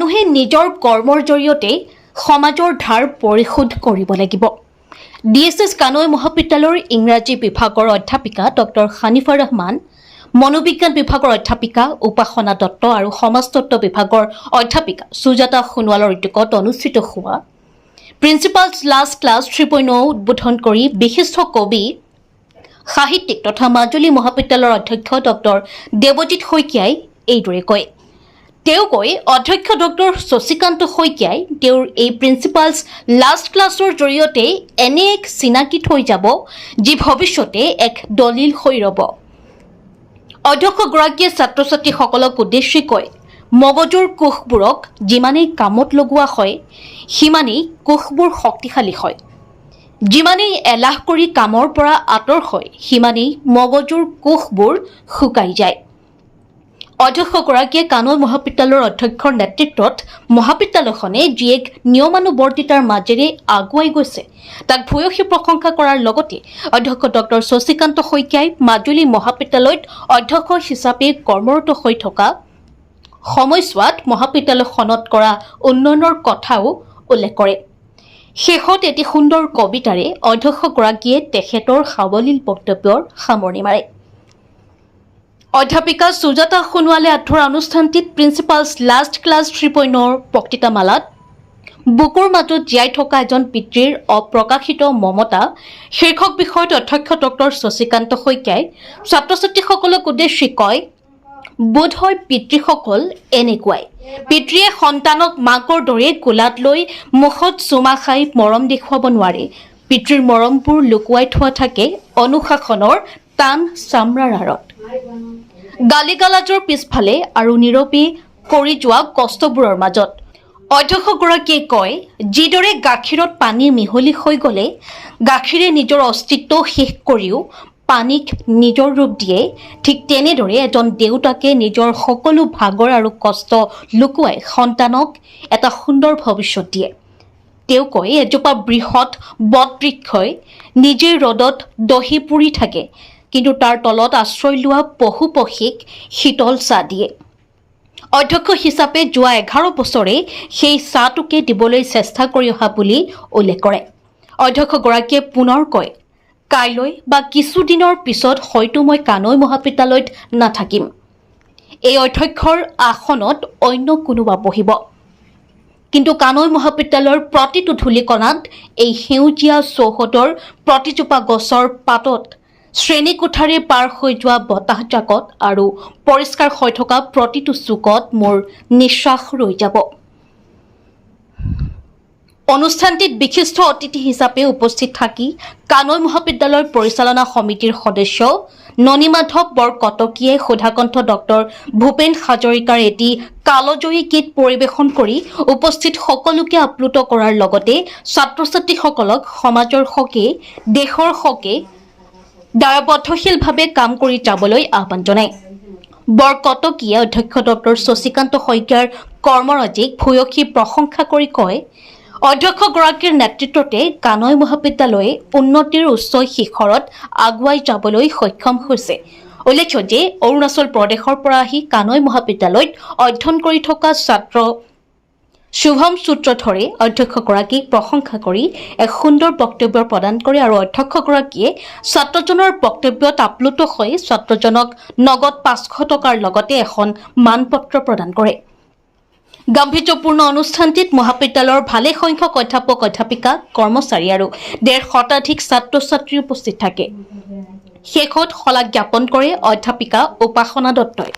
মানুহে নিজৰ কৰ্মৰ জৰিয়তে সমাজৰ ধাৰ পৰিশোধ কৰিব লাগিব। DSS কানৈ মহাবিদ্যালয়ৰ ইংৰাজী বিভাগৰ অধ্যাপিকা ডক্টৰ হানিফা ৰহমান, মনোবিজ্ঞান বিভাগৰ অধ্যাপিকা উপাসনা দত্ত আৰু সমাজতত্ব বিভাগৰ অধ্যাপিকা সুজাতা সোণোৱালৰ উদ্যোগত অনুষ্ঠিত হোৱা প্ৰিন্সিপালছ লাষ্ট ক্লাছ 3.0 উদ্বোধন কৰি বিশিষ্ট কবি সাহিত্যিক তথা মাজুলী মহাবিদ্যালয়ৰ অধ্যক্ষ ডক্টৰ দেৱজিৎ শইকীয়াই এইদৰে কয়। তেওঁ কয়, অধ্যক্ষ ডক্টৰ শশীকান্ত শইকীয়াই তেওঁৰ এই প্ৰিন্সিপালছ লাষ্ট ক্লাছৰ জৰিয়তে এনে এক চিনাকি থৈ যাব যি ভৱিষ্যতে এক দলিল হৈ ৰ'ব। অধ্যক্ষগৰাকীয়ে ছাত্ৰ ছাত্ৰীসকলক উদ্দেশ্যি কয়, মগজুৰ কোষবোৰক যিমানেই কামত লগোৱা হয় সিমানেই কোষবোৰ শক্তিশালী হয়। যিমানেই এলাহ কৰি কামৰ পৰা আঁতৰ হয় সিমানেই মগজুৰ কোষবোৰ শুকাই যায়। অধ্যক্ষগৰাকীয়ে কানৈ মহাবিদ্যালয়ৰ অধ্যক্ষৰ নেতৃত্বত মহাবিদ্যালয়খনে যি এক নিয়মানুৱৰ্তিতাৰ মাজেৰে আগুৱাই গৈছে তাক ভূয়সী প্ৰশংসা কৰাৰ লগতে অধ্যক্ষ ডক্টৰ শশীকান্ত শইকীয়াই মাজুলী মহাবিদ্যালয়ত অধ্যক্ষ হিচাপে কৰ্মৰত হৈ থকা সময়ছোৱাত মহাবিদ্যালয়খনত কৰা উন্নয়নৰ কথাও উল্লেখ কৰে। শেষত এটি সুন্দৰ কবিতাৰে অধ্যক্ষগৰাকীয়ে তেখেতৰ সাৱলীল বক্তব্যৰ সামৰণি মাৰে। অধ্যাপিকা সুজাতা সোণোৱালে আঁঠুৱা অনুষ্ঠানটিত প্ৰিন্সিপালছ লাষ্ট ক্লাছ 3.0 বক্তৃতামালাত বুকুৰ মাজত জীয়াই থকা এজন পিতৃৰ অপ্ৰকাশিত মমতা শীৰ্ষক বিষয়ত অধ্যক্ষ ডক্টৰ শশীকান্ত শইকীয়াই ছাত্ৰ ছাত্ৰীসকলক উদ্দেশ্যি কয়, বোধ হয় পিতৃসকল এনেকুৱাই। পিতৃয়ে সন্তানক মাকৰ দৰে কোলাত লৈ মুখত চুমা খাই মৰম দেখুৱাব নোৱাৰে। পিতৃৰ মৰমবোৰ লুকুৱাই থোৱা থাকে অনুশাসনৰ টান চামৰাৰ আঁৰত, গালিগালাজৰ পিছফালে আৰু নীৰৱে কৰি যোৱা কষ্টবোৰৰ মাজত। অধ্যক্ষগৰাকীয়ে কয়, যিদৰে গাখীৰত পানী মিহলি হৈ গ'লে গাখীৰে নিজৰ অস্তিত্ব শেষ কৰিও পানীক নিজৰ ৰূপ দিয়ে, ঠিক তেনেদৰে এজন দেউতাকে নিজৰ সকলো ভাগৰ আৰু কষ্ট লুকুৱাই সন্তানক এটা সুন্দৰ ভৱিষ্যত দিয়ে। তেওঁ কয়, এজোপা বৃহৎ বটবৃক্ষই নিজেই ৰ'দত দহি পুৰি থাকে, কিন্তু তাৰ তলত আশ্ৰয় লোৱা পশু পক্ষীক শীতল ছাঁ দিয়ে। অধ্যক্ষ হিচাপে যোৱা 11 বছৰে সেই ছাঁটোকে দিবলৈ চেষ্টা কৰি অহা বুলি উল্লেখ কৰে। অধ্যক্ষগৰাকীয়ে পুনৰ কয়, কাইলৈ বা কিছুদিনৰ পিছত হয়তো মই কানৈ মহাবিদ্যালয়ত নাথাকিম। এই অধ্যক্ষৰ আসনত অন্য কোনোবা বহিব। কিন্তু কানৈ মহাবিদ্যালয়ৰ প্ৰতিটো ধূলিকণাত এই সেউজীয়া চৌহদৰ প্ৰতিজোপা গছৰ পাতত শ্ৰেণীকোঠাৰে পাৰ হৈ যোৱা বতাহজাকত আৰু পৰিষ্কাৰ হৈ থকা প্ৰতিটো চুকত মোৰ নিশ্বাস ৰৈ যাব। অনুষ্ঠানটিত বিশিষ্ট অতিথি হিচাপে উপস্থিত থাকি কানৈ মহাবিদ্যালয়ৰ পৰিচালনা সমিতিৰ সদস্য ননীমাধৱ বৰকটকীয়ে সুধাকণ্ঠ ডক্টৰ ভূপেন হাজৰিকাৰ এটি কালজয়ী গীত পৰিৱেশন কৰি উপস্থিত সকলোকে আপ্লুত কৰাৰ লগতে ছাত্ৰ ছাত্ৰীসকলক সমাজৰ হকে দেশৰ হকে দায়বদ্ধশীলভাৱে কাম কৰি যাবলৈ আহ্বান জনায়। বৰকটকীয়ে অধ্যক্ষ ডক্টৰ শশীকান্ত শইকীয়াৰ কৰ্মৰাজিক ভূয়সী প্ৰশংসা কৰি কয়, অধ্যক্ষগৰাকীৰ নেতৃত্বতে কানৈ মহাবিদ্যালয়ে উন্নতিৰ উচ্চ শিখৰত আগুৱাই যাবলৈ সক্ষম হৈছে। উল্লেখ্য যে অৰুণাচল প্ৰদেশৰ পৰা আহি কানৈ মহাবিদ্যালয়ত অধ্যয়ন কৰি থকা ছাত্ৰ শুভম সূত্ৰধৰে অধ্যক্ষগৰাকীক প্ৰশংসা কৰি এক সুন্দৰ বক্তব্য প্ৰদান কৰে আৰু অধ্যক্ষগৰাকীয়ে ছাত্ৰজনৰ বক্তব্যত আপ্লুত হৈ ছাত্ৰজনক নগদ 500 টকাৰ লগতে এখন মানপত্ৰ প্ৰদান কৰে। গাম্ভীৰ্যপূৰ্ণ অনুষ্ঠানটিত মহাবিদ্যালয়ৰ ভালে সংখ্যক অধ্যাপক অধ্যাপিকা কৰ্মচাৰী আৰু 150 শতাধিক ছাত্ৰ ছাত্ৰী উপস্থিত থাকে। শেষত শলাগ জ্ঞাপন কৰে অধ্যাপিকা উপাসনা দত্তই।